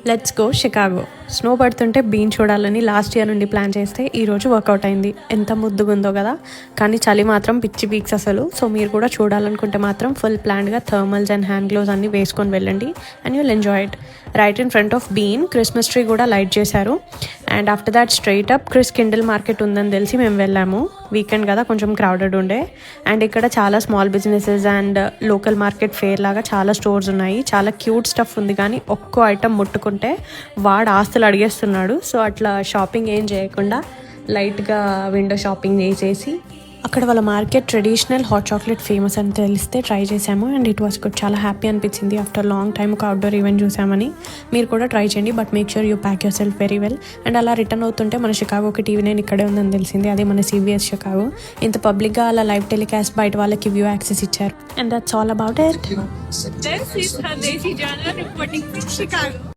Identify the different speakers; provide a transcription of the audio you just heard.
Speaker 1: Let's go Chicago. Snow పడుతుంటే been చూడాలని last year నుండి ప్లాన్ చేస్తే ఈరోజు వర్కౌట్ అయింది. ఎంత ముద్దుగా ఉందో కదా, కానీ చలి మాత్రం పిచ్చి పీక్స్ అసలు. సో మీరు కూడా చూడాలనుకుంటే మాత్రం ఫుల్ ప్లాన్డ్గా థర్మల్స్ అండ్ హ్యాండ్ గ్లోవ్స్ అన్ని వేసుకొని వెళ్ళండి and you'll enjoy it. Right in front of bean Christmas tree కూడా లైట్ చేశారు. And after that straight up Christkindl market ఉందని తెలిసి మేము వెళ్ళాము. వీకెండ్ కదా, కొంచెం క్రౌడెడ్ ఉండే. అండ్ ఇక్కడ చాలా small businesses and local market fair లాగా చాలా స్టోర్స్ ఉన్నాయి. చాలా క్యూట్ స్టఫ్ ఉంది, కానీ ఒక్కో ఐటమ్ ముట్టుకుంటే వాడు ఆస్తులు అడిగేస్తున్నాడు. సో అట్లా షాపింగ్ ఏం చేయకుండా లైట్గా విండో షాపింగ్ చేసేసి అక్కడ వాళ్ళ market traditional hot chocolate famous అని తెలిస్తే ట్రై చేసాము. And it was good. చాలా హ్యాపీ అనిపించింది ఆఫ్టర్ లాంగ్ టైమ్ ఒక అవుట్డోర్ ఈవెంట్ చూసామని. మీరు కూడా ట్రై చేయండి, but make sure you pack your self very well. And అలా రిటర్న్ అవుతుంటే మన షికాగోకి TV9 ఇక్కడే ఉందని తెలిసింది. అదే మన CBS షికాగో. ఇంత పబ్లిక్గా అలా లైవ్ టెలికాస్ట్ బయట వాళ్ళకి వ్యూ యాక్సెస్ ఇచ్చారు. And that's all about it.
Speaker 2: This is Khandeshi Jana reporting from Chicago.